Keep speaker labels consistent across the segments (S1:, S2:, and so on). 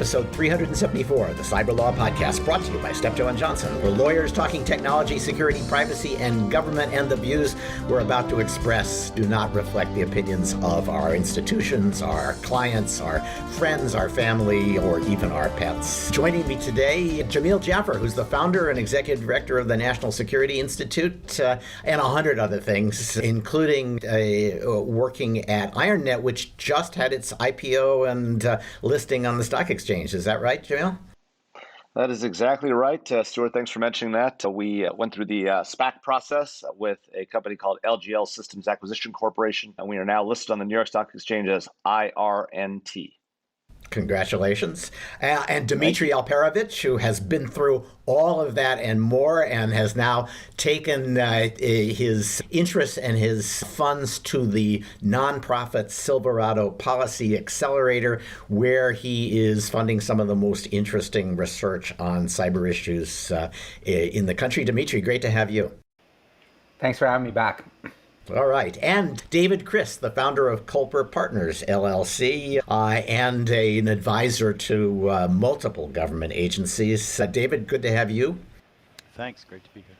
S1: episode 374 of the Cyber Law Podcast, brought to you by Steptoe and Johnson. We're lawyers talking technology, security, privacy, and government, and the views we're about to express do not reflect the opinions of our institutions, our clients, our friends, our family, or even our pets. Joining me today, Jamil Jaffer, who's the founder and executive director of the National Security Institute, and 100 other things, including working at IronNet, which just had its IPO and listing on the stock exchange. Is that right, Jamil?
S2: That is exactly right, Stuart. Thanks for mentioning that. We went through the SPAC process with a company called LGL Systems Acquisition Corporation, and we are now listed on the New York Stock Exchange as IRNT.
S1: Congratulations. And Dmitry Alperovitch, who has been through all of that and more and has now taken his interest and his funds to the nonprofit Silverado Policy Accelerator, where he is funding some of the most interesting research on cyber issues in the country. Dmitry, great to have you.
S3: Thanks for having me back.
S1: All right. And David Kris, the founder of Culper Partners, LLC, and an advisor to multiple government agencies. David, good to have you.
S4: Thanks. Great to be here.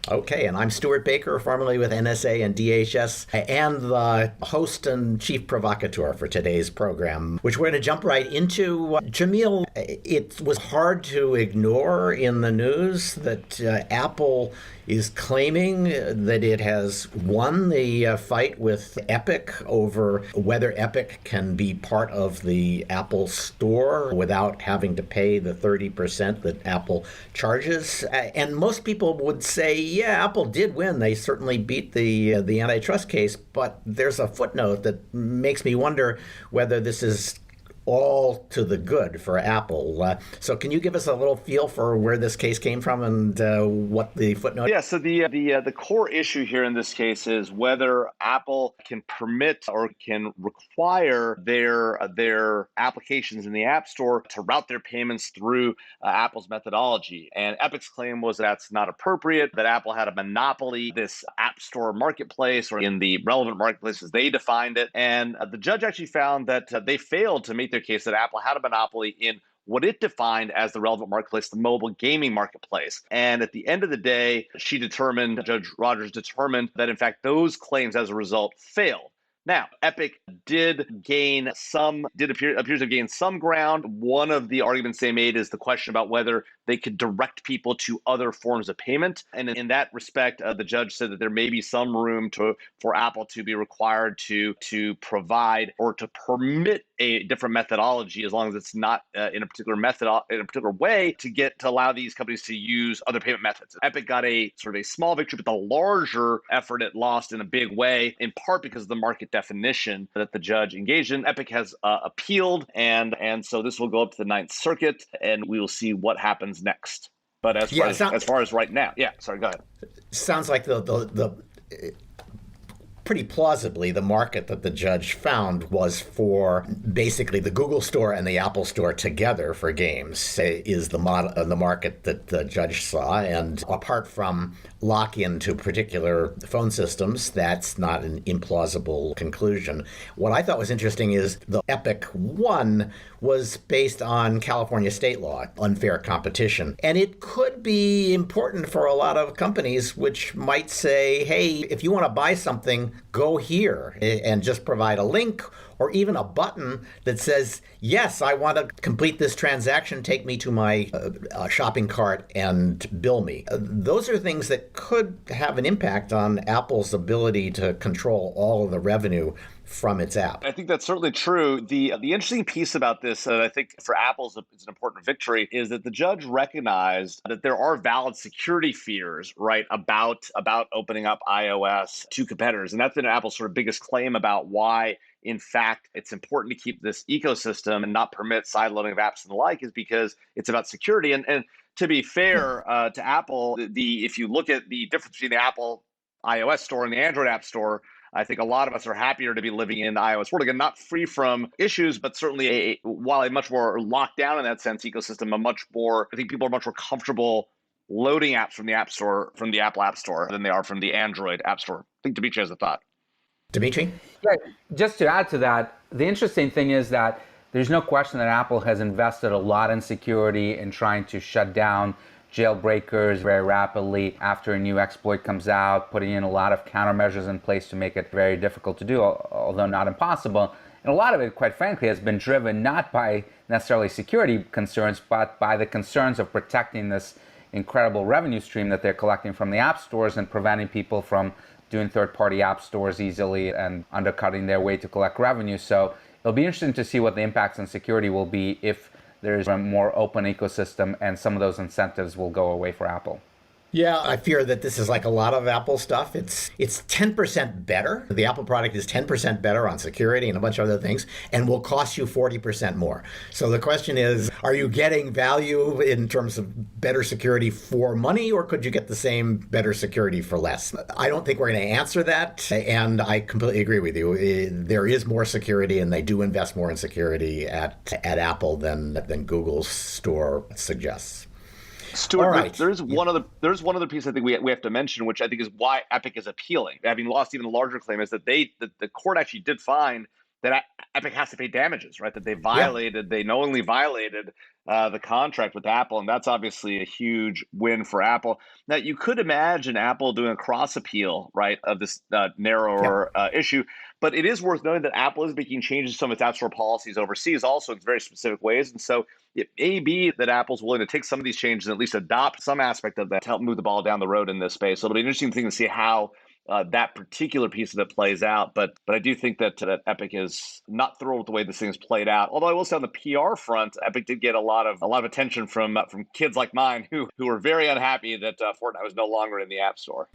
S1: Okay, and I'm Stuart Baker, formerly with NSA and DHS, and the host and chief provocateur for today's program, which we're going to jump right into. Jamil, it was hard to ignore in the news that Apple is claiming that it has won the fight with Epic over whether Epic can be part of the Apple Store without having to pay the 30% that Apple charges. And most people would say, yeah, Apple did win. They certainly beat the antitrust case, but there's a footnote that makes me wonder whether this is all to the good for Apple. So can you give us a little feel for where this case came from and what the footnote?
S2: Yeah, so the core issue here in this case is whether Apple can permit or can require their applications in the App Store to route their payments through Apple's methodology. And Epic's claim was that's not appropriate, that Apple had a monopoly, this App Store marketplace, or in the relevant marketplaces they defined it. And the judge actually found that they failed to meet their case that Apple had a monopoly in what it defined as the relevant marketplace, the mobile gaming marketplace. And at the end of the day, Judge Rogers determined that, in fact, those claims as a result failed. Now, Epic appears to have gained some ground. One of the arguments they made is the question about whether they could direct people to other forms of payment. And in that respect, the judge said that there may be some room for Apple to be required to provide or to permit a different methodology, as long as it's not in a particular way, to allow these companies to use other payment methods. Epic got a sort of a small victory, but the larger effort it lost in a big way, in part because of the market definition that the judge engaged in. Epic has appealed, and so this will go up to the Ninth Circuit, and we will see what happens next. But as far as right now, go ahead.
S1: Sounds like the pretty plausibly, the market that the judge found was for basically the Google Store and the Apple Store together for games is the market that the judge saw. And apart from lock-in to particular phone systems, that's not an implausible conclusion. What I thought was interesting is the Epic one was based on California state law, unfair competition. And it could be important for a lot of companies which might say, hey, if you want to buy something, go here, and just provide a link or even a button that says, yes, I want to complete this transaction, take me to my shopping cart and bill me. Those are things that could have an impact on Apple's ability to control all of the revenue from its app.
S2: I think that's certainly true. The interesting piece about this that I think for Apple is an important victory is that the judge recognized that there are valid security fears, right, about opening up iOS to competitors. And that's been Apple's sort of biggest claim about why, in fact, it's important to keep this ecosystem and not permit sideloading of apps and the like, is because it's about security. And to be fair to Apple, if you look at the difference between the Apple iOS store and the Android App Store, I think a lot of us are happier to be living in the iOS world. Again, not free from issues, but certainly while a much more locked down in that sense ecosystem, I think people are much more comfortable loading apps from the App Store, from the Apple App Store, than they are from the Android App Store. I think Dimitri has a thought.
S1: Dimitri?
S3: Yeah, just to add to that, the interesting thing is that There's no question that Apple has invested a lot in security and trying to shut down jailbreakers very rapidly after a new exploit comes out, putting in a lot of countermeasures in place to make it very difficult to do, although not impossible. And a lot of it, quite frankly, has been driven not by necessarily security concerns, but by the concerns of protecting this incredible revenue stream that they're collecting from the app stores and preventing people from doing third-party app stores easily and undercutting their way to collect revenue. So it'll be interesting to see what the impacts on security will be if there's a more open ecosystem and some of those incentives will go away for Apple.
S1: Yeah, I fear that this is like a lot of Apple stuff. It's 10% better. The Apple product is 10% better on security and a bunch of other things and will cost you 40% more. So the question is, are you getting value in terms of better security for money, or could you get the same better security for less? I don't think we're going to answer that, and I completely agree with you. There is more security, and they do invest more in security at Apple than Google's store suggests.
S2: Stuart,
S1: right.
S2: there's one other piece I think we have to mention, which I think is why Epic is appealing. Having lost even a larger claim is that the court actually did find that Epic has to pay damages, right? That they knowingly violated the contract with Apple, and that's obviously a huge win for Apple. Now, you could imagine Apple doing a cross appeal, right, of this narrower issue, but it is worth noting that Apple is making changes to some of its App Store policies overseas also in very specific ways, and so it may be that Apple's willing to take some of these changes and at least adopt some aspect of that to help move the ball down the road in this space. So it'll be an interesting thing to see how that particular piece of it plays out. But I do think that Epic is not thrilled with the way this thing's played out. Although I will say on the PR front, Epic did get a lot of attention from kids like mine who were very unhappy that Fortnite was no longer in the App Store.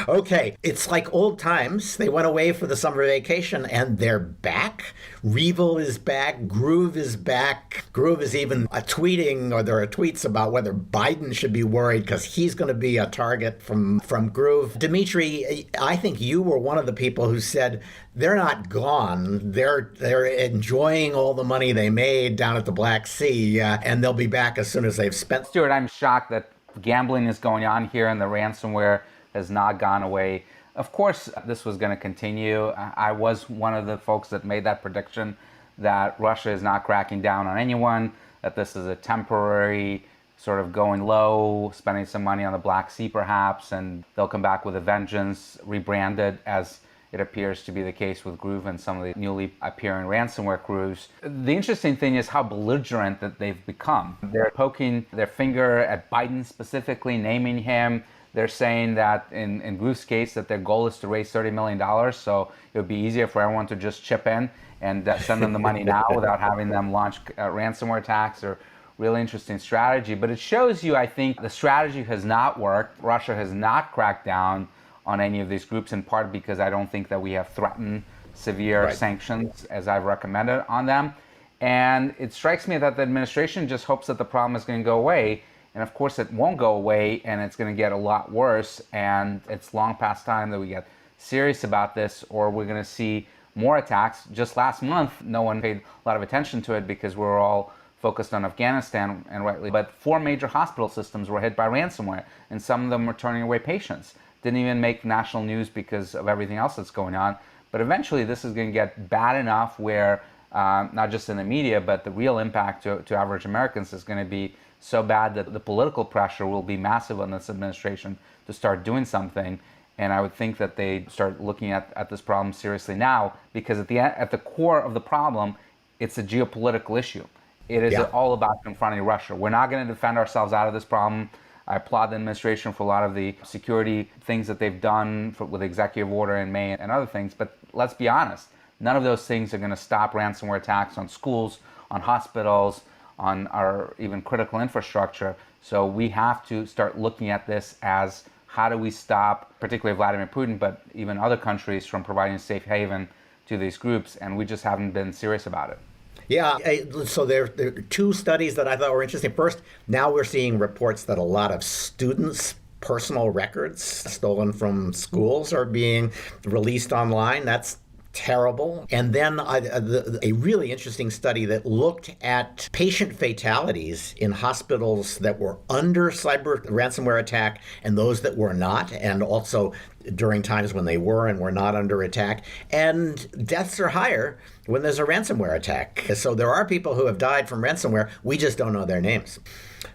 S1: Okay, it's like old times. They went away for the summer vacation and they're back. Revel is back. Groove is back. Groove is even tweeting, or there are tweets about whether Biden should be worried because he's going to be a target from Groove. Dimitri, I think you were one of the people who said they're not gone. They're enjoying all the money they made down at the Black Sea, and they'll be back as soon as they've spent.
S3: Stuart, I'm shocked that gambling is going on here and the ransomware has not gone away. Of course, this was going to continue. I was one of the folks that made that prediction that Russia is not cracking down on anyone, that this is a temporary sort of going low, spending some money on the Black Sea perhaps, and they'll come back with a vengeance, rebranded as it appears to be the case with Groove and some of the newly appearing ransomware crews. The interesting thing is how belligerent that they've become. They're poking their finger at Biden specifically, naming him. They're saying that in Groove's case that their goal is to raise $30 million, so it would be easier for everyone to just chip in and send them the money now without having them launch ransomware attacks. Or really interesting strategy. But it shows you, I think, the strategy has not worked. Russia has not cracked down on any of these groups, in part because I don't think that we have threatened severe sanctions as I've recommended on them. And it strikes me that the administration just hopes that the problem is going to go away. And of course it won't go away, and it's going to get a lot worse. And it's long past time that we get serious about this, or we're going to see more attacks. Just last month, no one paid a lot of attention to it because we're all focused on Afghanistan, and rightly, but 4 major hospital systems were hit by ransomware, and some of them were turning away patients. Didn't even make national news because of everything else that's going on. But eventually this is going to get bad enough where not just in the media, but the real impact to average Americans is going to be so bad that the political pressure will be massive on this administration to start doing something. And I would think that they start looking at this problem seriously now, because at the core of the problem, it's a geopolitical issue. It is all about confronting Russia. We're not going to defend ourselves out of this problem. I applaud the administration for a lot of the security things that they've done with executive order in May and other things. But let's be honest, none of those things are going to stop ransomware attacks on schools, on hospitals, on our even critical infrastructure. So we have to start looking at this as how do we stop, particularly Vladimir Putin, but even other countries from providing a safe haven to these groups. And we just haven't been serious about it.
S1: Yeah, so there are 2 studies that I thought were interesting. First, now we're seeing reports that a lot of students' personal records stolen from schools are being released online. That's terrible. And then a really interesting study that looked at patient fatalities in hospitals that were under cyber ransomware attack and those that were not, and also during times when they were and were not under attack. And deaths are higher when there's a ransomware attack. So there are people who have died from ransomware. We just don't know their names.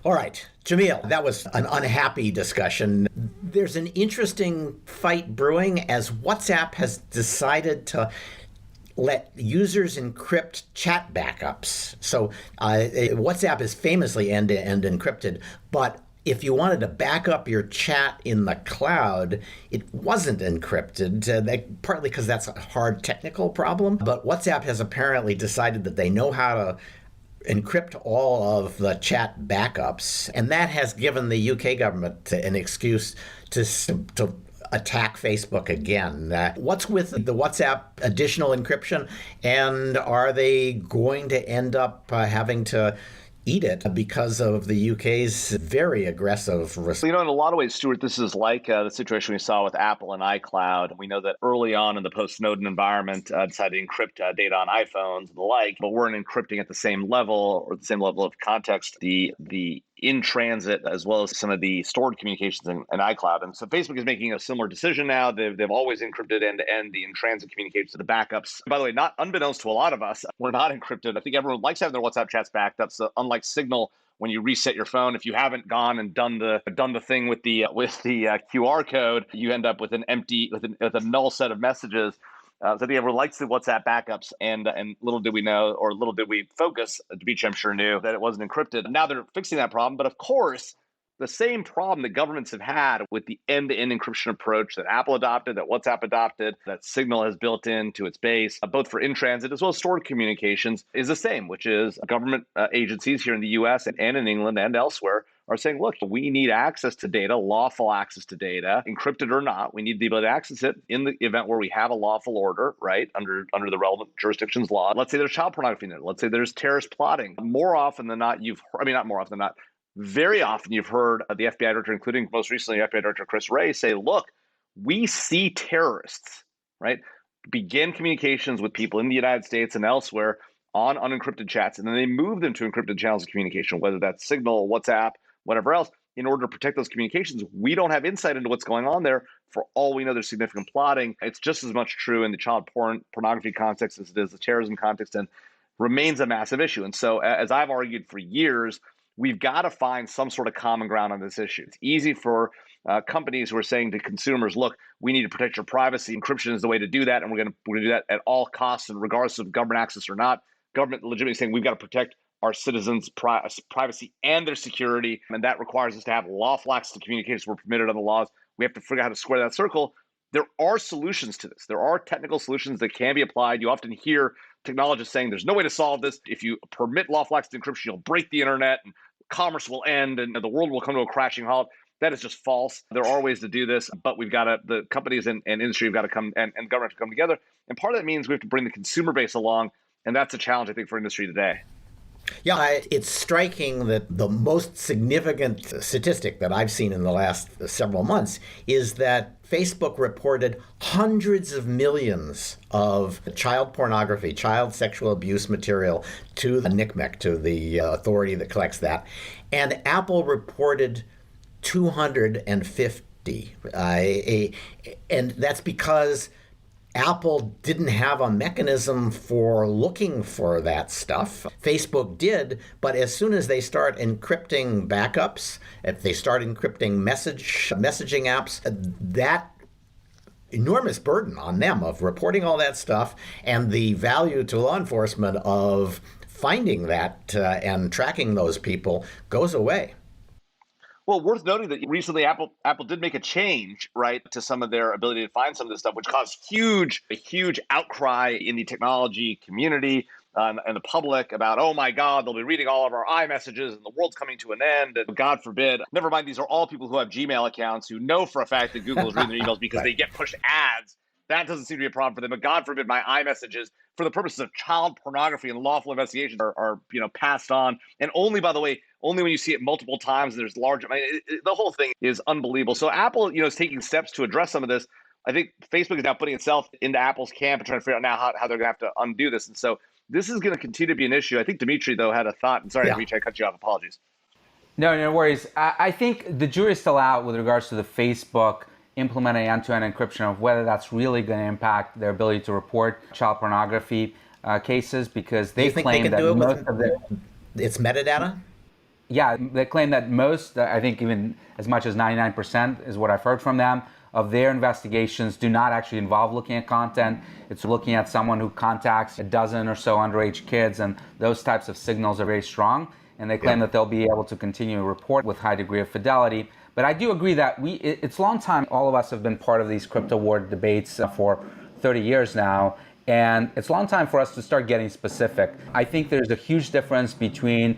S1: All right, Jamil, that was an unhappy discussion. There's an interesting fight brewing as WhatsApp has decided to let users encrypt chat backups. So WhatsApp is famously end-to-end encrypted, but if you wanted to back up your chat in the cloud, it wasn't encrypted, partly because that's a hard technical problem. But WhatsApp has apparently decided that they know how to encrypt all of the chat backups, and that has given the UK government an excuse to attack Facebook again. What's with the WhatsApp additional encryption, and are they going to end up having to eat it because of the UK's very aggressive response?
S2: In a lot of ways, Stuart, this is like the situation we saw with Apple and iCloud. We know that early on in the post-Snowden environment, decided to encrypt data on iPhones and the like, but weren't encrypting at the same level or the same level of context, the in transit, as well as some of the stored communications in iCloud. And so Facebook is making a similar decision now. They've always encrypted end-to-end the in-transit communications, the backups. By the way, not unbeknownst to a lot of us, we're not encrypted. I think everyone likes having their WhatsApp chats backed up. So unlike Signal, when you reset your phone, if you haven't gone and done the thing with the QR code, you end up with an empty, with a null set of messages. So I think everyone likes the WhatsApp backups, and little did we know, or little did we focus, Dmitry I'm sure knew, that it wasn't encrypted. Now they're fixing that problem, but of course, the same problem that governments have had with the end-to-end encryption approach that Apple adopted, that WhatsApp adopted, that Signal has built into its base, both for in-transit as well as stored communications, is the same, which is government agencies here in the US and in England and elsewhere are saying, look, we need access to data, lawful access to data, encrypted or not. We need the ability to access it in the event where we have a lawful order, right, under the relevant jurisdiction's law. Let's say there's child pornography in it. Let's say there's terrorist plotting. More often than not, not more often than not, very often you've heard the FBI director, including most recently FBI Director Kris say, look, we see terrorists, right, begin communications with people in the United States and elsewhere on unencrypted chats, and then they move them to encrypted channels of communication, whether that's Signal, WhatsApp, whatever else, in order to protect those communications. We don't have insight into what's going on there. For all we know, there's significant plotting. It's just as much true in the child pornography context as it is the terrorism context, and remains a massive issue. And so, as I've argued for years, we've got to find some sort of common ground on this issue. It's easy for companies who are saying to consumers, look, we need to protect your privacy. Encryption is the way to do that, and we're going to do that at all costs, and regardless of government access or not. Government legitimately saying we've got to protect our citizens' privacy and their security, and that requires us to have lawful access to communications we're permitted under the laws. We have to figure out how to square that circle. There are solutions to this. There are technical solutions that can be applied. You often hear technologists saying there's no way to solve this. If you permit lawful access to encryption, you'll break the internet, and commerce will end, and the world will come to a crashing halt. That is just false. There are ways to do this, but the companies and industry have got to come, and government to come together. And part of that means we have to bring the consumer base along, and that's a challenge, I think, for industry today.
S1: Yeah, it's striking that the most significant statistic that I've seen in the last several months is that Facebook reported hundreds of millions of child pornography, child sexual abuse material to the NCMEC, to the authority that collects that. And Apple reported 250. And that's because Apple didn't have a mechanism for looking for that stuff. Facebook did, but as soon as they start encrypting backups, if they start encrypting messaging apps, that enormous burden on them of reporting all that stuff and the value to law enforcement of finding that and tracking those people goes away.
S2: Well, worth noting that recently Apple did make a change, right, to some of their ability to find some of this stuff, which caused a huge outcry in the technology community and the public about, oh my God, they'll be reading all of our iMessages and the world's coming to an end. And God forbid. Never mind, these are all people who have Gmail accounts who know for a fact that Google is reading their emails because
S1: Right.
S2: they get pushed ads. That doesn't seem to be a problem for them. But God forbid my iMessages, for the purposes of child pornography and lawful investigations, are passed on. And only, by the way, only when you see it multiple times, there's large. The whole thing is unbelievable. So Apple, is taking steps to address some of this. I think Facebook is now putting itself into Apple's camp and trying to figure out now how they're going to have to undo this. And so this is going to continue to be an issue. I think Dimitri, though, had a thought. And sorry,
S1: Yeah.
S2: Dimitri, I cut you off. Apologies.
S3: No, no worries. I think the jury's still out with regards to the Facebook implementing end-to-end encryption of whether that's really going to impact their ability to report child pornography cases, because they claim that most of their...
S1: It's metadata?
S3: Yeah, they claim that most, I think even as much as 99% is what I've heard from them, of their investigations do not actually involve looking at content. It's looking at someone who contacts a dozen or so underage kids, and those types of signals are very strong. And they claim that they'll be able to continue to report with high degree of fidelity. But I do agree that it's a long time, all of us have been part of these crypto war debates for 30 years now. And it's a long time for us to start getting specific. I think there's a huge difference between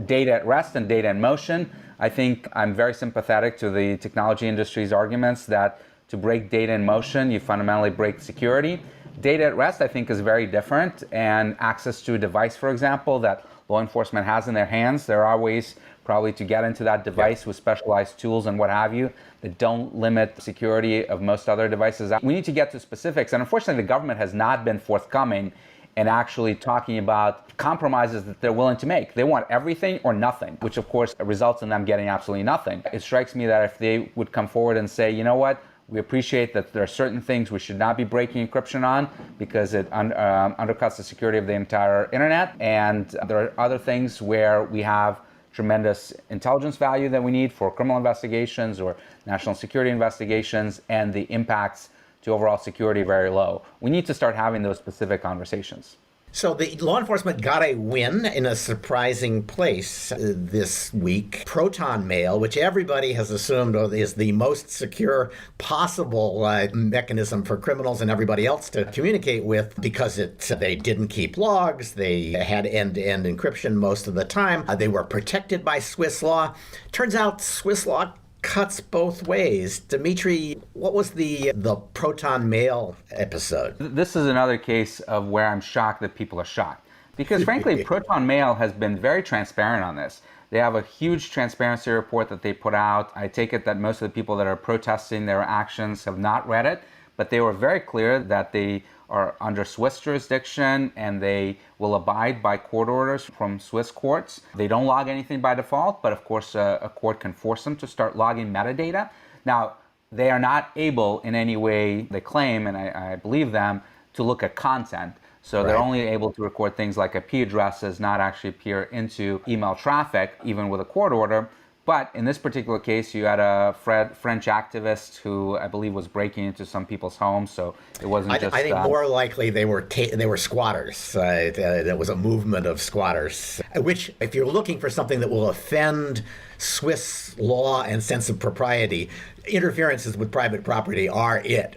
S3: data at rest and data in motion. I think I'm very sympathetic to the technology industry's arguments that to break data in motion, you fundamentally break security. Data at rest, I think, is very different. And access to a device, for example, that law enforcement has in their hands, there are ways probably to get into that device with specialized tools and what have you that don't limit the security of most other devices. We need to get to specifics. And unfortunately, the government has not been forthcoming and actually talking about compromises that they're willing to make. They want everything or nothing, which of course results in them getting absolutely nothing. It strikes me that if they would come forward and say, you know what, we appreciate that there are certain things we should not be breaking encryption on because it undercuts the security of the entire internet. And there are other things where we have tremendous intelligence value that we need for criminal investigations or national security investigations, and the impacts to overall security very low. We need to start having those specific conversations.
S1: So the law enforcement got a win in a surprising place this week. Proton Mail, which everybody has assumed is the most secure possible mechanism for criminals and everybody else to communicate with, because they didn't keep logs, they had end-to-end encryption most of the time, they were protected by Swiss law. Turns out Swiss law cuts both ways. Dimitri, what was the Proton Mail episode?
S3: This is another case of where I'm shocked that people are shocked. Because frankly, Proton Mail has been very transparent on this. They have a huge transparency report that they put out. I take it that most of the people that are protesting their actions have not read it, but they were very clear that they are under Swiss jurisdiction and they will abide by court orders from Swiss courts. They don't log anything by default, but of course a court can force them to start logging metadata. Now, they are not able in any way, they claim, and I believe them, to look at content. So they're only able to record things like IP addresses, not actually peer into email traffic, even with a court order. But in this particular case, you had a French activist who I believe was breaking into some people's homes. So it wasn't
S1: I think more likely they were squatters. There was a movement of squatters, which, if you're looking for something that will offend Swiss law and sense of propriety, interferences with private property are it.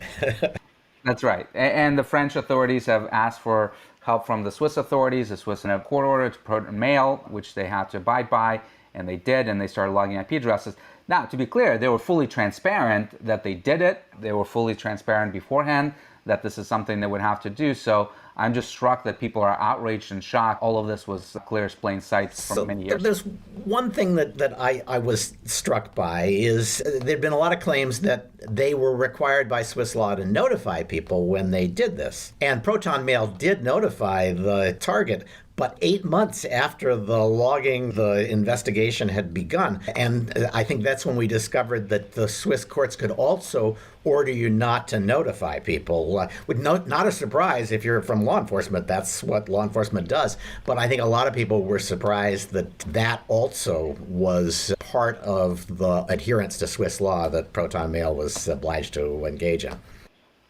S3: That's right. And the French authorities have asked for help from the Swiss authorities. The Swiss have court order to Proton Mail, which they had to abide by. And they did, and they started logging IP addresses. Now, to be clear, they were fully transparent that they did it. They were fully transparent beforehand that this is something they would have to do. So I'm just struck that people are outraged and shocked. All of this was clear as plain sight from many years.
S1: There's one thing that I was struck by is there'd been a lot of claims that they were required by Swiss law to notify people when they did this. And Proton Mail did notify the target, but 8 months after the investigation had begun. And I think that's when we discovered that the Swiss courts could also order you not to notify people. Not a surprise if you're from law enforcement, that's what law enforcement does. But I think a lot of people were surprised that also was part of the adherence to Swiss law that Proton Mail was obliged to engage in.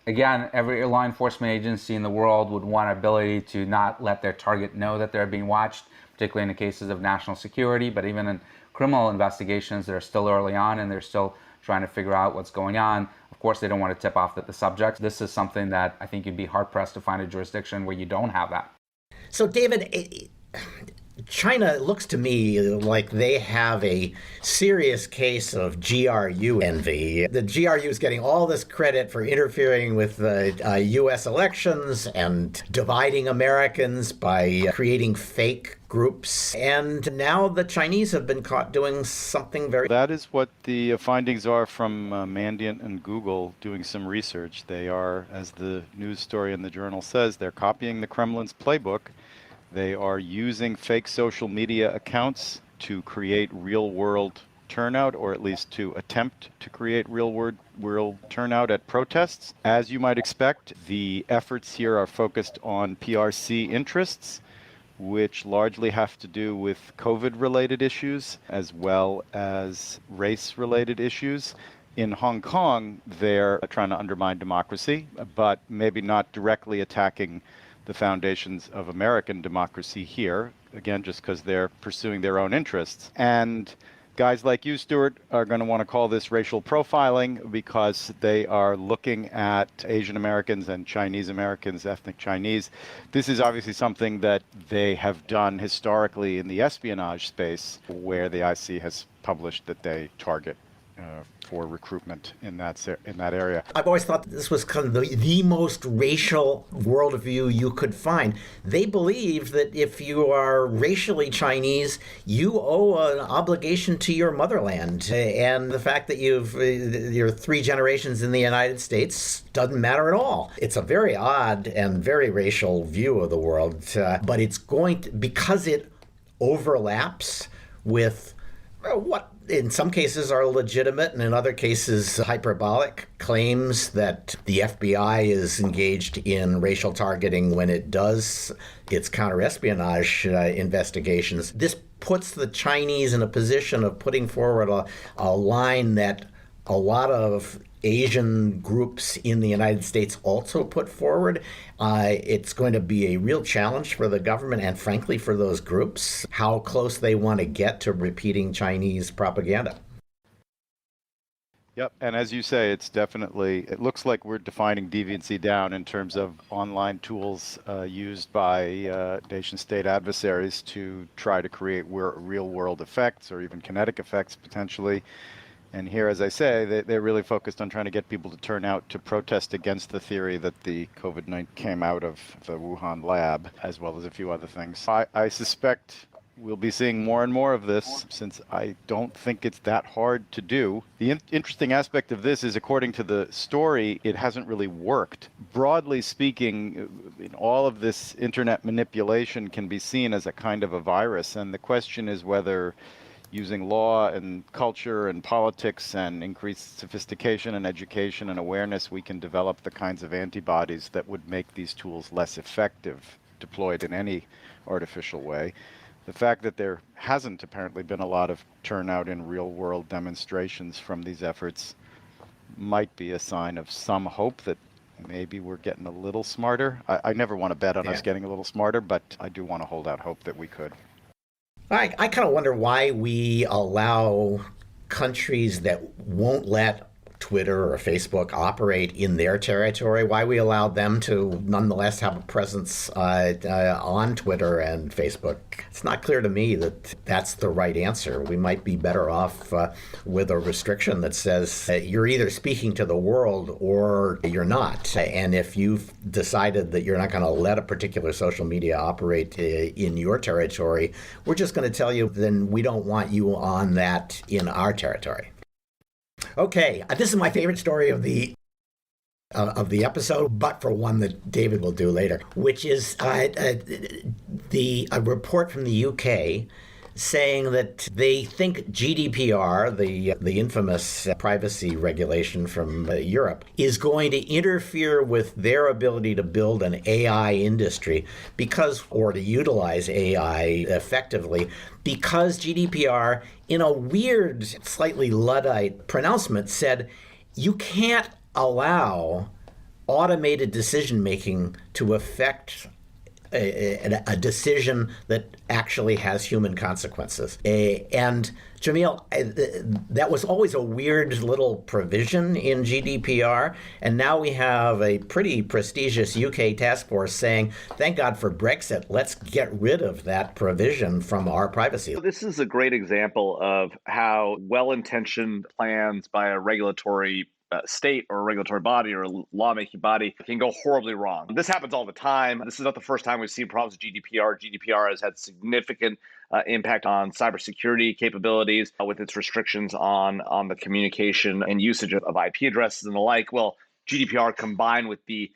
S3: Again, every law enforcement agency in the world would want ability to not let their target know that they're being watched, particularly in the cases of national security, but even in criminal investigations, they're still early on and they're still trying to figure out what's going on. Of course, they don't want to tip off the subjects. This is something that I think you'd be hard-pressed to find a jurisdiction where you don't have that.
S1: So, David, China looks to me like they have a serious case of GRU envy. The GRU is getting all this credit for interfering with the U.S. elections and dividing Americans by creating fake groups. And now the Chinese have been caught doing something very...
S4: That is what the findings are from Mandiant and Google doing some research. They are, as the news story in the journal says, they're copying the Kremlin's playbook. They are using fake social media accounts to create real-world turnout, or at least to attempt to create real-world turnout at protests. As you might expect, the efforts here are focused on PRC interests, which largely have to do with COVID-related issues as well as race-related issues. In Hong Kong, they're trying to undermine democracy, but maybe not directly attacking the foundations of American democracy here, again, just because they're pursuing their own interests. And guys like you, Stuart, are going to want to call this racial profiling because they are looking at Asian Americans and Chinese Americans, ethnic Chinese. This is obviously something that they have done historically in the espionage space, where the IC has published that they target for recruitment in that area.
S1: I've always thought that this was kind of the most racial worldview you could find. They believe that if you are racially Chinese, you owe an obligation to your motherland. And the fact that you're 3 generations in the United States doesn't matter at all. It's a very odd and very racial view of the world. But it's going to, because it overlaps with what in some cases are legitimate and in other cases hyperbolic claims that the FBI is engaged in racial targeting when it does its counterespionage investigations. This puts the Chinese in a position of putting forward a line that a lot of Asian groups in the United States also put forward. It's going to be a real challenge for the government and, frankly, for those groups, how close they want to get to repeating Chinese propaganda.
S4: Yep, and as you say, it looks like we're defining deviancy down in terms of online tools used by nation-state adversaries to try to create real-world effects or even kinetic effects potentially. And here, as I say, they're really focused on trying to get people to turn out to protest against the theory that the COVID-19 came out of the Wuhan lab, as well as a few other things. I suspect we'll be seeing more and more of this, since I don't think it's that hard to do. The interesting aspect of this is, according to the story, it hasn't really worked. Broadly speaking, all of this internet manipulation can be seen as a kind of a virus, and the question is whether using law and culture and politics and increased sophistication and education and awareness, we can develop the kinds of antibodies that would make these tools less effective deployed in any artificial way. The fact that there hasn't apparently been a lot of turnout in real-world demonstrations from these efforts might be a sign of some hope that maybe we're getting a little smarter. I never want to bet on us getting a little smarter, but I do want to hold out hope that we could.
S1: I kind of wonder why we allow countries that won't let Twitter or Facebook operate in their territory, why we allow them to nonetheless have a presence on Twitter and Facebook. It's not clear to me that that's the right answer. We might be better off with a restriction that says you're either speaking to the world or you're not. And if you've decided that you're not going to let a particular social media operate in your territory, we're just going to tell you then we don't want you on that in our territory. Okay, this is my favorite story of the episode, but for one that David will do later, which is a report from the UK saying that they think GDPR, the infamous privacy regulation from Europe, is going to interfere with their ability to build an AI industry or to utilize AI effectively, because GDPR, in a weird, slightly Luddite pronouncement, said you can't allow automated decision-making to affect a decision that actually has human consequences. And Jamil, that was always a weird little provision in GDPR, and now we have a pretty prestigious UK task force saying, thank God for Brexit, let's get rid of that provision from our privacy.
S2: This is a great example of how well-intentioned plans by a regulatory state or a regulatory body or a lawmaking body can go horribly wrong. This happens all the time. This is not the first time we've seen problems with GDPR. GDPR has had significant impact on cybersecurity capabilities with its restrictions on the communication and usage of IP addresses and the like. Well, GDPR combined with the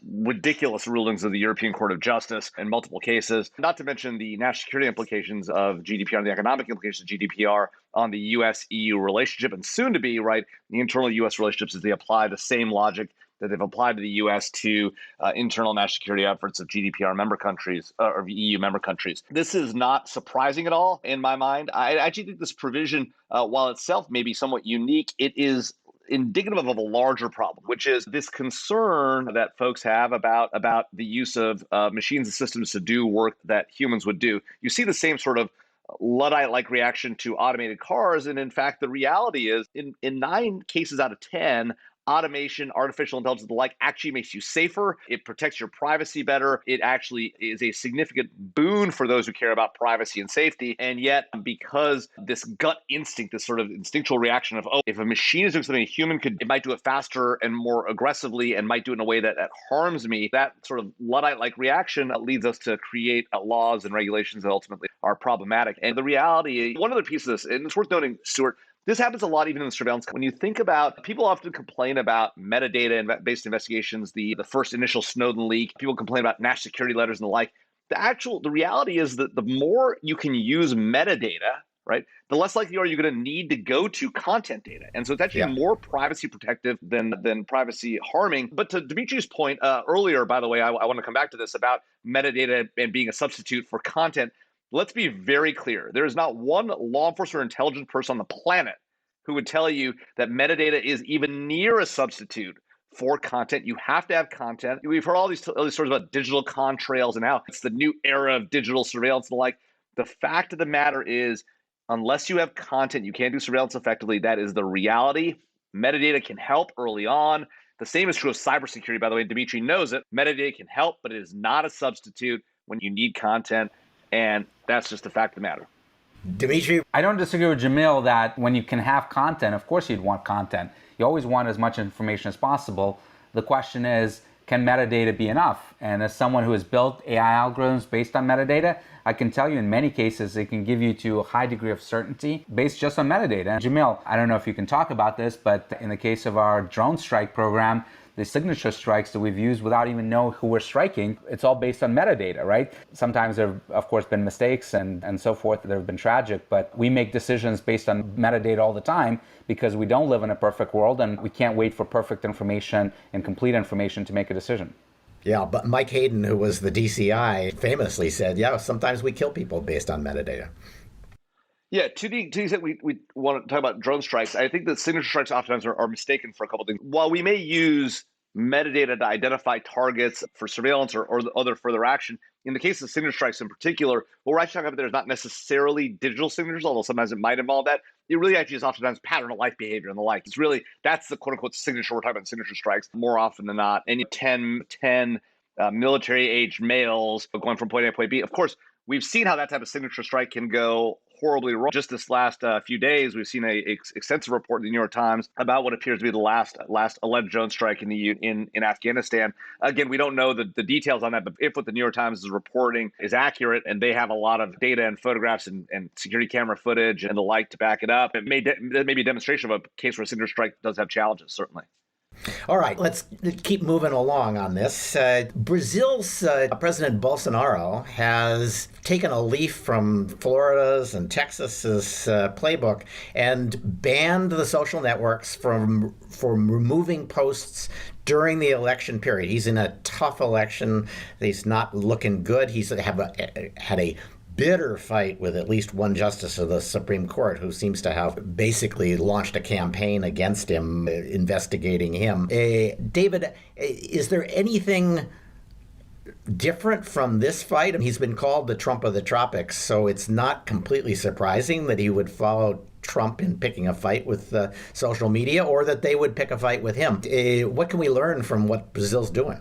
S2: ridiculous rulings of the European Court of Justice in multiple cases, not to mention the national security implications of GDPR and the economic implications of GDPR on the US-EU relationship, and soon to be, right, the internal US relationships as they apply the same logic that they've applied to the US to internal national security efforts of GDPR member countries or EU member countries. This is not surprising at all in my mind. I actually think this provision, while itself may be somewhat unique, it is indicative of a larger problem, which is this concern that folks have about the use of machines and systems to do work that humans would do. You see the same sort of Luddite-like reaction to automated cars, and in fact, the reality is, in 9 cases out of 10, automation, artificial intelligence, and the like actually makes you safer. It protects your privacy better. It actually is a significant boon for those who care about privacy and safety. And yet, because this gut instinct, this sort of instinctual reaction of, oh, if a machine is doing something a human could, it might do it faster and more aggressively and might do it in a way that harms me, that sort of Luddite-like reaction leads us to create laws and regulations that ultimately are problematic. And the reality, one other piece of this, and it's worth noting, Stuart, this happens a lot even in the surveillance. When you think about, people often complain about metadata and based investigations, the first initial Snowden leak. People complain about national security letters and the like. The reality is that the more you can use metadata, right, the less likely are you going to need to go to content data. And so it's actually more privacy protective than privacy harming. But to Dimitri's point earlier, by the way, I want to come back to this about metadata and being a substitute for content. Let's be very clear. There is not one law enforcement or intelligence person on the planet who would tell you that metadata is even near a substitute for content. You have to have content. We've heard all these stories about digital contrails and how it's the new era of digital surveillance and the like. The fact of the matter is, unless you have content, you can't do surveillance effectively. That is the reality. Metadata can help early on. The same is true of cybersecurity, by the way. Dimitri knows it. Metadata can help, but it is not a substitute when you need content. And that's just the fact of the matter.
S1: Dimitri?
S3: I don't disagree with Jamil that when you can have content, of course you'd want content. You always want as much information as possible. The question is, can metadata be enough? And as someone who has built AI algorithms based on metadata, I can tell you in many cases they can give you to a high degree of certainty based just on metadata. And Jamil, I don't know if you can talk about this, but in the case of our drone strike program, the signature strikes that we've used without even knowing who we're striking, it's all based on metadata, right? Sometimes there have, of course, been mistakes and so forth that have been tragic, but we make decisions based on metadata all the time because we don't live in a perfect world and we can't wait for perfect information and complete information to make a decision.
S1: Yeah, but Mike Hayden, who was the DCI, famously said, yeah, sometimes we kill people based on metadata.
S2: Yeah, to the extent we want to talk about drone strikes, I think that signature strikes oftentimes are mistaken for a couple of things. While we may use metadata to identify targets for surveillance or other further action, in the case of signature strikes in particular, what we're actually talking about there is not necessarily digital signatures, although sometimes it might involve that. It really actually is oftentimes pattern of life behavior and the like. It's really, that's the quote unquote signature we're talking about, signature strikes, more often than not. And 10 military-aged males going from point A to point B. Of course, we've seen how that type of signature strike can go horribly wrong. Just this last few days, we've seen an extensive report in the New York Times about what appears to be the last alleged drone strike in Afghanistan. Again, we don't know the details on that, but if what the New York Times is reporting is accurate and they have a lot of data and photographs and security camera footage and the like to back it up, it may be a demonstration of a case where a signature strike does have challenges, certainly.
S1: All right, let's keep moving along on this. Brazil's President Bolsonaro has taken a leaf from Florida's and Texas's playbook and banned the social networks from removing posts during the election period. He's in a tough election. He's not looking good. He's had a bitter fight with at least one justice of the Supreme Court who seems to have basically launched a campaign against him, investigating him. David, is there anything different from this fight. He's been called the Trump of the tropics, so it's not completely surprising that he would follow Trump in picking a fight with social media, or that they would pick a fight with him. What can we learn from what Brazil's doing?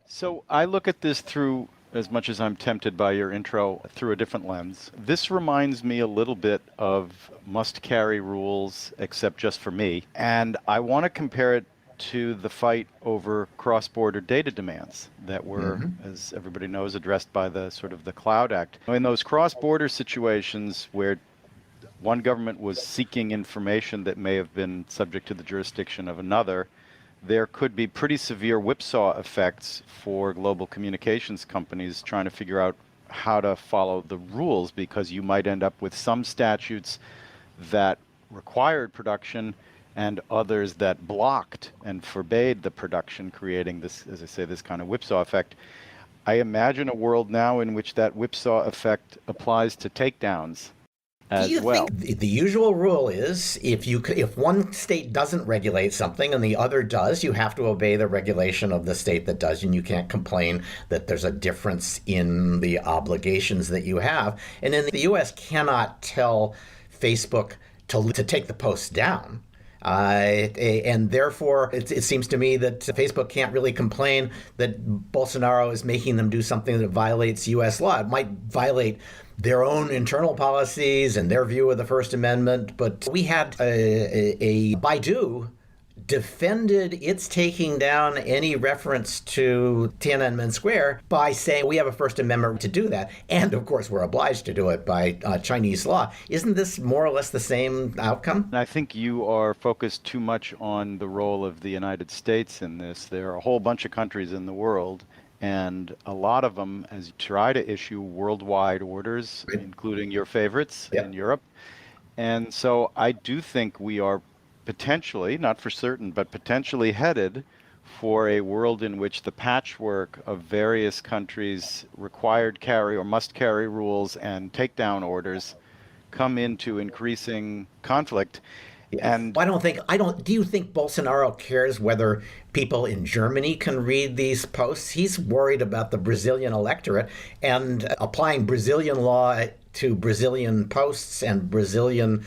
S4: So I look at this through, as much as I'm tempted by your intro, through a different lens. This reminds me a little bit of must-carry rules, except just for me. And I want to compare it to the fight over cross-border data demands that were, as everybody knows, addressed by the sort of the Cloud Act. In those cross-border situations where one government was seeking information that may have been subject to the jurisdiction of another, there could be pretty severe whipsaw effects for global communications companies trying to figure out how to follow the rules, because you might end up with some statutes that required production and others that blocked and forbade the production, creating this, as I say, this kind of whipsaw effect. I imagine a world now in which that whipsaw effect applies to takedowns as
S1: Do you
S4: well.
S1: think the usual rule is if one state doesn't regulate something and the other does, you have to obey the regulation of the state that does, and you can't complain that there's a difference in the obligations that you have. And then the U.S. cannot tell Facebook to take the posts down. And therefore, it seems to me that Facebook can't really complain that Bolsonaro is making them do something that violates U.S. law. It might violate their own internal policies and their view of the First Amendment. But we had a Baidu defended its taking down any reference to Tiananmen Square by saying we have a First Amendment to do that. And of course, we're obliged to do it by Chinese law. Isn't this more or less the same outcome?
S4: I think you are focused too much on the role of the United States in this. There are a whole bunch of countries in the world, and a lot of them, as you try to issue worldwide orders, including your favorites in Europe. And so I do think we are potentially, not for certain, but potentially headed for a world in which the patchwork of various countries' required carry or must carry rules and takedown orders come into increasing conflict. And
S1: do you think Bolsonaro cares whether people in Germany can read these posts? He's worried about the Brazilian electorate and applying Brazilian law to Brazilian posts and Brazilian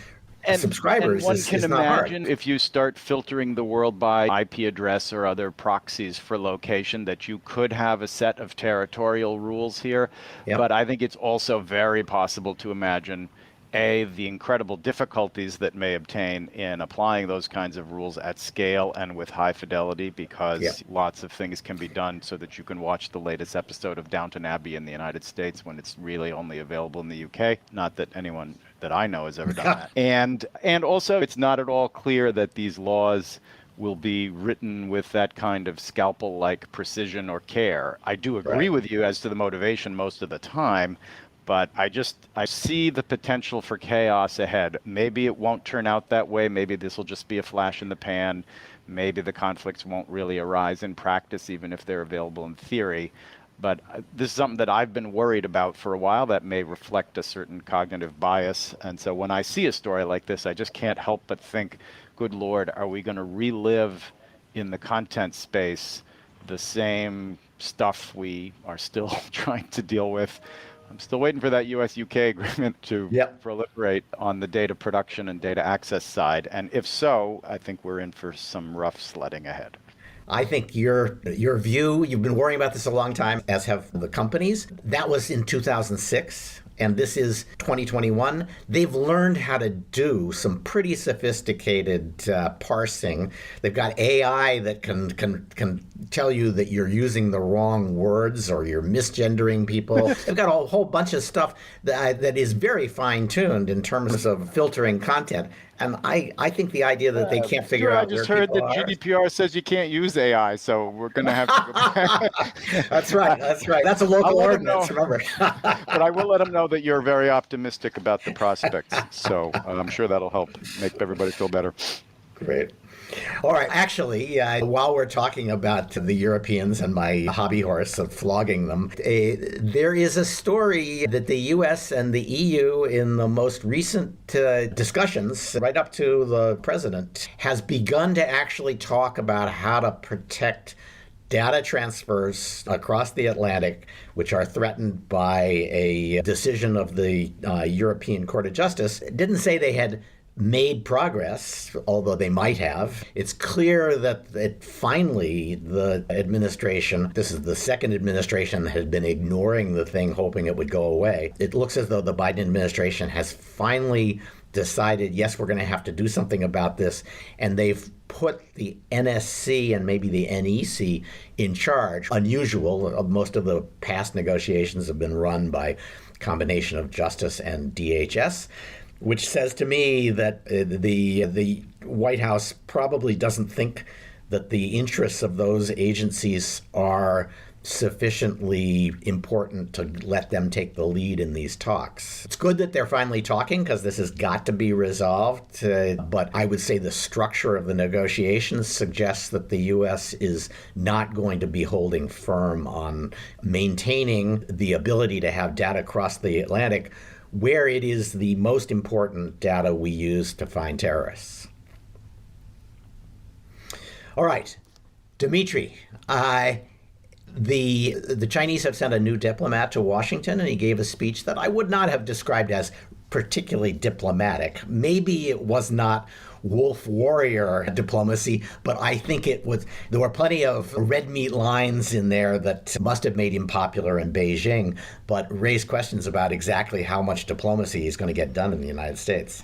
S1: subscribers.
S4: And one
S1: is
S4: can
S1: not
S4: imagine
S1: hard.
S4: if you start filtering the world by IP address or other proxies for location, that you could have a set of territorial rules here. But I think it's also very possible to imagine the incredible difficulties that may obtain in applying those kinds of rules at scale and with high fidelity, because lots of things can be done so that you can watch the latest episode of Downton Abbey in the United States when it's really only available in the UK. Not that anyone that I know has ever done that. And also, it's not at all clear that these laws will be written with that kind of scalpel-like precision or care. I do agree with you as to the motivation most of the time, but I see the potential for chaos ahead. Maybe it won't turn out that way. Maybe this will just be a flash in the pan. Maybe the conflicts won't really arise in practice, even if they're available in theory. But this is something that I've been worried about for a while that may reflect a certain cognitive bias. And so when I see a story like this, I just can't help but think, good Lord, are we going to relive in the content space the same stuff we are still trying to deal with? I'm still waiting for that US-UK agreement to proliferate on the data production and data access side. And if so, I think we're in for some rough sledding ahead.
S1: I think your view, you've been worrying about this a long time, as have the companies. That was in 2006, and this is 2021. They've learned how to do some pretty sophisticated parsing. They've got AI that can tell you that you're using the wrong words or you're misgendering people. They've got a whole bunch of stuff that is very fine-tuned in terms of filtering content. And I think the idea that they can't figure out where people are.
S4: I just heard that GDPR says you can't use AI, so we're going to have to go back.
S1: That's right. That's a local ordinance, remember.
S4: But I will let them know that you're very optimistic about the prospects. So I'm sure that'll help make everybody feel better.
S1: Great. All right. Actually, while we're talking about the Europeans and my hobby horse of flogging them, there is a story that the U.S. and the EU, in the most recent discussions, right up to the president, has begun to actually talk about how to protect data transfers across the Atlantic, which are threatened by a decision of the European Court of Justice. It didn't say they had made progress, although they might have. It's clear that finally the administration, this is the second administration that had been ignoring the thing, hoping it would go away. It looks as though the Biden administration has finally decided, yes, we're going to have to do something about this, and they've put the NSC and maybe the NEC in charge. Unusual. Most of the past negotiations have been run by a combination of Justice and DHS, which says to me that the White House probably doesn't think that the interests of those agencies are sufficiently important to let them take the lead in these talks. It's good that they're finally talking because this has got to be resolved, but I would say the structure of the negotiations suggests that the U.S. is not going to be holding firm on maintaining the ability to have data across the Atlantic where it is the most important data we use to find terrorists. All right, Dmitry, the Chinese have sent a new diplomat to Washington, and he gave a speech that I would not have described as particularly diplomatic. Maybe it was not wolf warrior diplomacy, but I think it was. There were plenty of red meat lines in there that must have made him popular in Beijing, but raised questions about exactly how much diplomacy he's going to get done in the United States.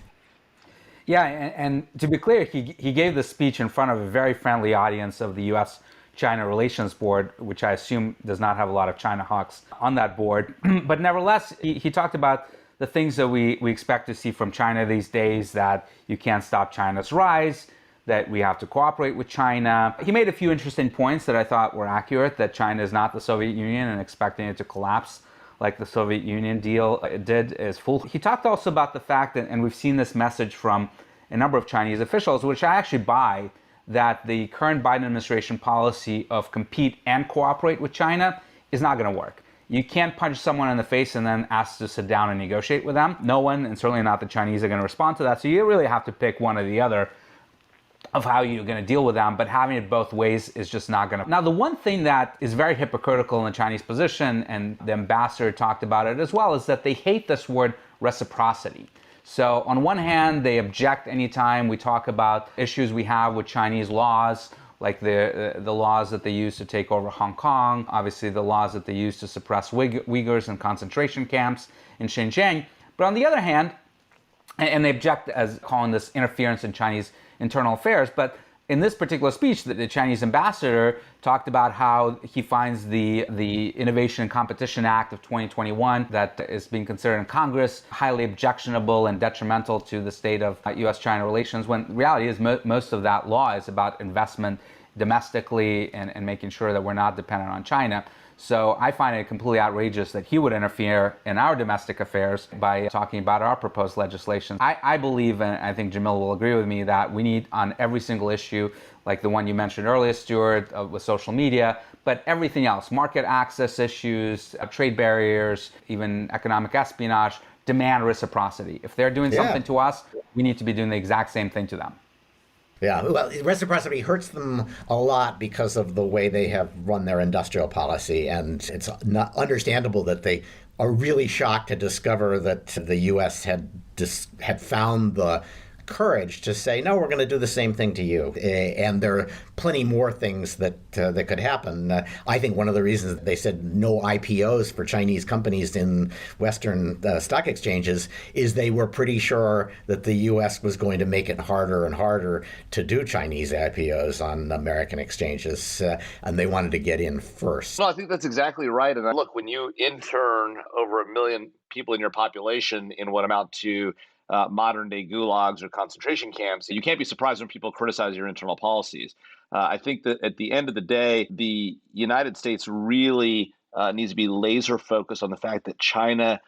S3: Yeah, and to be clear, he gave the speech in front of a very friendly audience of the U.S.-China Relations Board, which I assume does not have a lot of China hawks on that board. But nevertheless, he talked about the things that we expect to see from China these days, that you can't stop China's rise, that we have to cooperate with China. He made a few interesting points that I thought were accurate, that China is not the Soviet Union and expecting it to collapse like the Soviet Union deal did is full. He talked also about the fact that, and we've seen this message from a number of Chinese officials, which I actually buy, that the current Biden administration policy of compete and cooperate with China is not going to work. You can't punch someone in the face and then ask to sit down and negotiate with them. No one, and certainly not the Chinese, are going to respond to that. So you really have to pick one or the other of how you're going to deal with them, but having it both ways is just not going to. Now, the one thing that is very hypocritical in the Chinese position, and the ambassador talked about it as well, is that they hate this word reciprocity. So on one hand, they object anytime we talk about issues we have with Chinese laws, like the laws that they use to take over Hong Kong, obviously the laws that they use to suppress Uyghurs in concentration camps in Xinjiang. But on the other hand, and they object as calling this interference in Chinese internal affairs, but in this particular speech, the Chinese ambassador talked about how he finds the Innovation and Competition Act of 2021 that is being considered in Congress highly objectionable and detrimental to the state of U.S.-China relations, when the reality is most of that law is about investment domestically and making sure that we're not dependent on China. So I find it completely outrageous that he would interfere in our domestic affairs by talking about our proposed legislation. I believe, and I think Jamil will agree with me, that we need on every single issue, like the one you mentioned earlier, Stuart, with social media, but everything else, market access issues, trade barriers, even economic espionage, demand reciprocity. If they're doing something to us, we need to be doing the exact same thing to them.
S1: Yeah, well, reciprocity hurts them a lot because of the way they have run their industrial policy, and it's not understandable that they are really shocked to discover that the U.S. had found the courage to say, no, we're going to do the same thing to you. And there are plenty more things that could happen. I think one of the reasons they said no IPOs for Chinese companies in Western stock exchanges is they were pretty sure that the U.S. was going to make it harder and harder to do Chinese IPOs on American exchanges, and they wanted to get in first.
S2: Well, I think that's exactly right. And look, when you intern over 1 million people in your population in what amount to modern day gulags or concentration camps, you can't be surprised when people criticize your internal policies. I think that at the end of the day, the United States really needs to be laser focused on the fact that China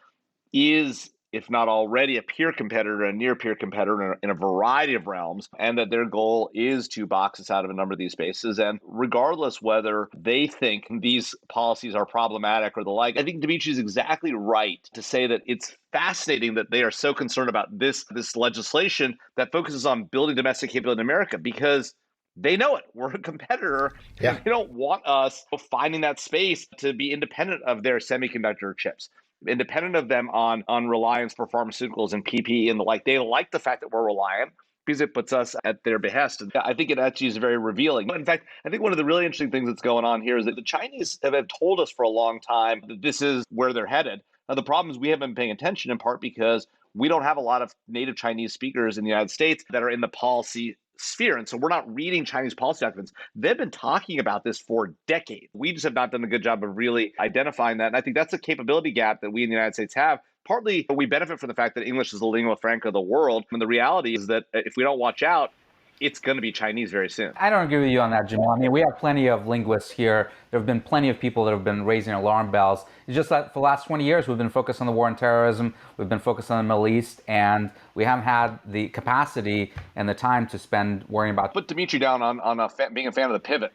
S2: is, if not already, a peer competitor, a near peer competitor in a variety of realms, and that their goal is to box us out of a number of these spaces. And regardless whether they think these policies are problematic or the like, I think Dimitri is exactly right to say that it's fascinating that they are so concerned about this legislation that focuses on building domestic capability in America, because They know it. We're a competitor.
S1: Yeah.
S2: They don't want us finding that space to be independent of their semiconductor chips, independent of them on reliance for pharmaceuticals and PPE and the like. They like the fact that we're reliant because it puts us at their behest. And I think it actually is very revealing. In fact, I think one of the really interesting things that's going on here is that the Chinese have told us for a long time that this is where they're headed. Now, the problem is we haven't been paying attention, in part because we don't have a lot of native Chinese speakers in the United States that are in the policy sphere. And so we're not reading Chinese policy documents. They've been talking about this for decades. We just have not done a good job of really identifying that. And I think that's a capability gap that we in the United States have. Partly, we benefit from the fact that English is the lingua franca of the world. And the reality is that if we don't watch out, it's going to be Chinese very soon.
S3: I don't agree with you on that, Jamal. I mean, we have plenty of linguists here. There have been plenty of people that have been raising alarm bells. It's just that for the last 20 years, we've been focused on the war on terrorism. We've been focused on the Middle East, and we haven't had the capacity and the time to spend worrying about.
S2: Put Dimitri down on being a fan of the pivot.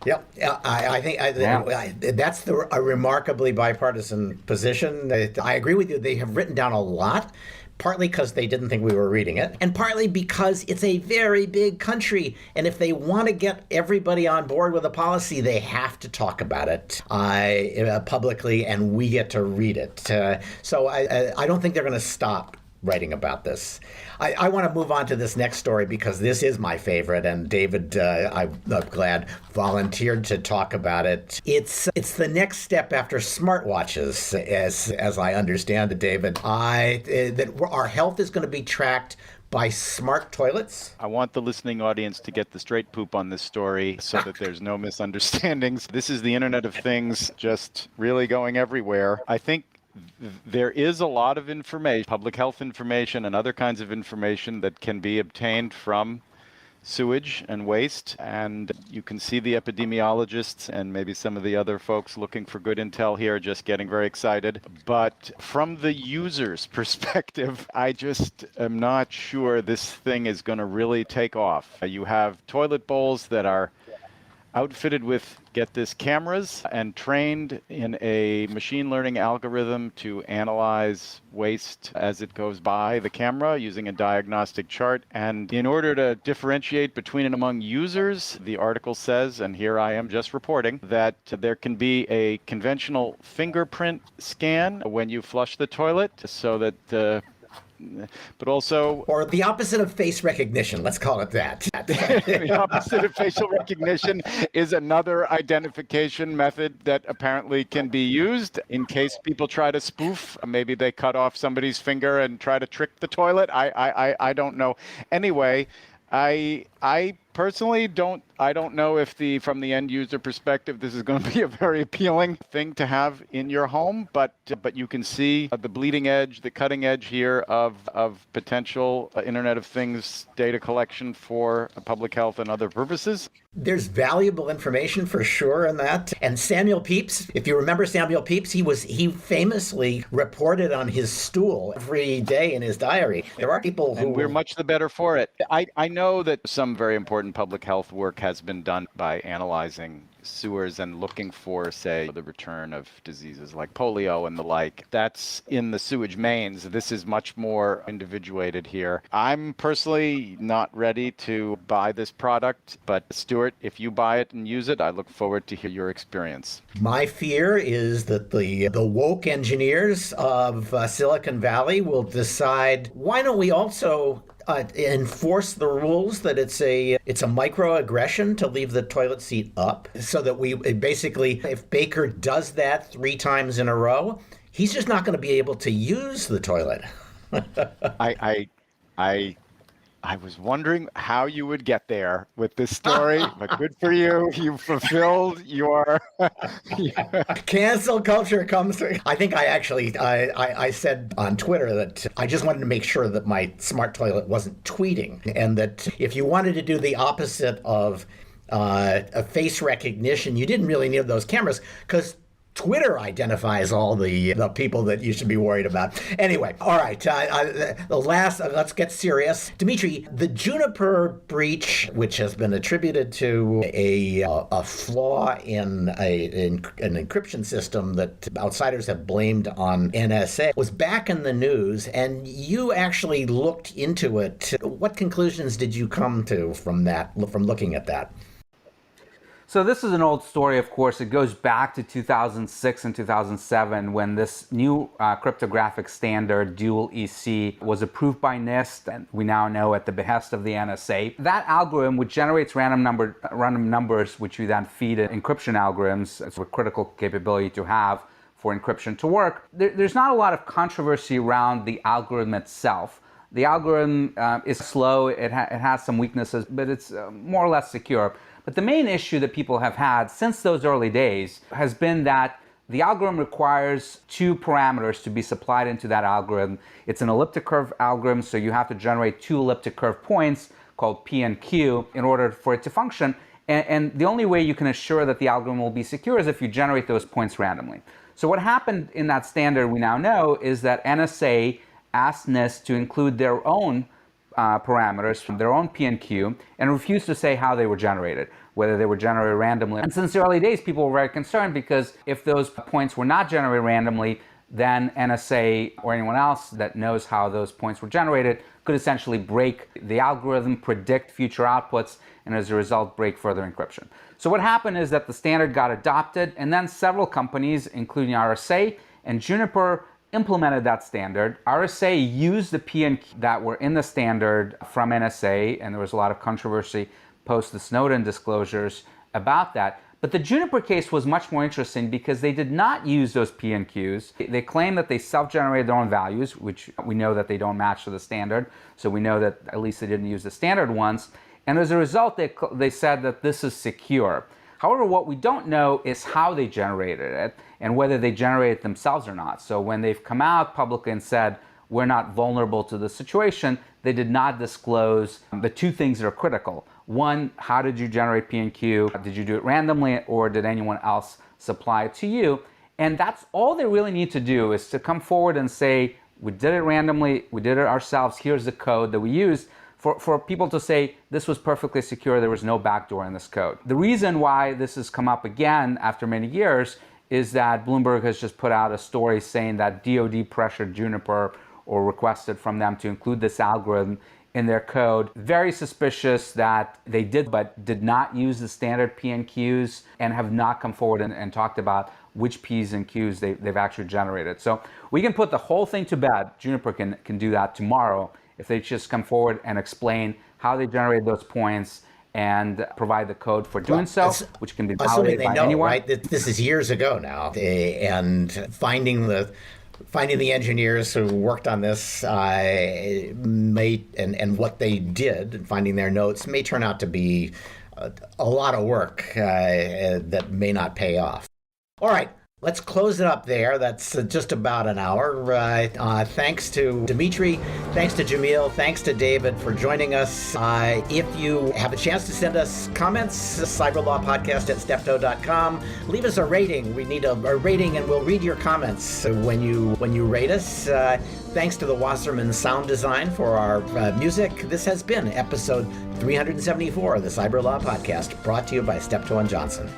S1: Yep, I think that's a remarkably bipartisan position. I agree with you. They have written down a lot, partly because they didn't think we were reading it, and partly because it's a very big country. And if they want to get everybody on board with a policy, they have to talk about it publicly, and we get to read it. So I don't think they're going to stop writing about this. I want to move on to this next story because this is my favorite, and David, I'm glad, volunteered to talk about it. It's the next step after smartwatches, as I understand it, David. That our health is going to be tracked by smart toilets.
S4: I want the listening audience to get the straight poop on this story so that there's no misunderstandings. This is the Internet of Things just really going everywhere. I think there is a lot of information, public health information and other kinds of information that can be obtained from sewage and waste. And you can see the epidemiologists and maybe some of the other folks looking for good intel here just getting very excited. But from the user's perspective, I just am not sure this thing is going to really take off. You have toilet bowls that are outfitted with, get this, cameras and trained in a machine learning algorithm to analyze waste as it goes by the camera using a diagnostic chart. And in order to differentiate between and among users, the article says, and here I am just reporting, that there can be a conventional fingerprint scan when you flush the toilet so that but also...
S1: Or the opposite of face recognition, let's call it that.
S4: The opposite of facial recognition is another identification method that apparently can be used in case people try to spoof. Maybe they cut off somebody's finger and try to trick the toilet. I don't know. Anyway, I personally don't know if from the end user perspective, this is going to be a very appealing thing to have in your home, but you can see the bleeding edge, the cutting edge here of potential Internet of Things data collection for public health and other purposes.
S1: There's valuable information for sure in that. And Samuel Pepys, if you remember Samuel Pepys, he famously reported on his stool every day in his diary. There are people who...
S4: And we're much the better for it. I know that some very important public health work has been done by analyzing sewers and looking for, say, the return of diseases like polio and the like. That's in the sewage mains. This is much more individuated here. I'm personally not ready to buy this product, but Stuart, if you buy it and use it, I look forward to hear your experience.
S1: My fear is that the woke engineers of Silicon Valley will decide, why don't we also enforce the rules that it's a microaggression to leave the toilet seat up, so that we basically, if Baker does that 3 times in a row, he's just not going to be able to use the toilet.
S4: I was wondering how you would get there with this story, but good for you. You fulfilled your...
S1: Cancel culture comes through. I think I said on Twitter that I just wanted to make sure that my smart toilet wasn't tweeting, and that if you wanted to do the opposite of a face recognition, you didn't really need those cameras, because Twitter identifies all the people that you should be worried about. Anyway, all right. The last, let's get serious. Dimitri, the Juniper breach, which has been attributed to a flaw in an encryption system that outsiders have blamed on NSA, was back in the news, and you actually looked into it. What conclusions did you come to from looking at that?
S3: So this is an old story, of course. It goes back to 2006 and 2007 when this new cryptographic standard, dual EC, was approved by NIST, and we now know at the behest of the NSA. That algorithm, which generates random numbers, which you then feed in encryption algorithms, it's a critical capability to have for encryption to work. There's not a lot of controversy around the algorithm itself. The algorithm is slow, it has some weaknesses, but it's more or less secure. But the main issue that people have had since those early days has been that the algorithm requires two parameters to be supplied into that algorithm. It's an elliptic curve algorithm, so you have to generate two elliptic curve points called P and Q in order for it to function. And the only way you can assure that the algorithm will be secure is if you generate those points randomly. So what happened in that standard we now know is that NSA asked NIST to include their own parameters from their own P and Q and refused to say how they were generated, whether they were generated randomly. And since the early days, people were very concerned because if those points were not generated randomly, then NSA or anyone else that knows how those points were generated could essentially break the algorithm, predict future outputs, and as a result, break further encryption. So what happened is that the standard got adopted, and then several companies, including RSA and Juniper, implemented that standard. RSA used the P and Q that were in the standard from NSA, and there was a lot of controversy post the Snowden disclosures about that. But the Juniper case was much more interesting because they did not use those P and Qs. They claimed that they self-generated their own values, which we know that they don't match to the standard. So we know that at least they didn't use the standard ones. And as a result, they said that this is secure. However, what we don't know is how they generated it and whether they generated it themselves or not. So when they've come out publicly and said, we're not vulnerable to the situation, they did not disclose the two things that are critical. One, how did you generate P and Q? Did you do it randomly, or did anyone else supply it to you? And that's all they really need to do, is to come forward and say, we did it randomly, we did it ourselves, here's the code that we used. For people to say this was perfectly secure, there was no backdoor in this code. The reason why this has come up again after many years is that Bloomberg has just put out a story saying that DoD pressured Juniper or requested from them to include this algorithm in their code. Very suspicious that they did, but did not use the standard P and Qs and have not come forward and talked about which P's and Q's they've actually generated. So we can put the whole thing to bed. Juniper can do that tomorrow if they just come forward and explain how they generated those points and provide the code for doing so, which can be validated by anyone.
S1: Right? This is years ago now, and finding the engineers who worked on this and what they did, and finding their notes, may turn out to be a lot of work that may not pay off. All right. Let's close it up there. That's just about an hour. Thanks to Dimitri, thanks to Jamil, thanks to David for joining us. If you have a chance to send us comments, cyberlawpodcast@steptoe.com. Leave us a rating. We need a rating, and we'll read your comments when you rate us. Thanks to the Wasserman sound design for our music. This has been episode 374 of the Cyber Law Podcast, brought to you by Steptoe & Johnson.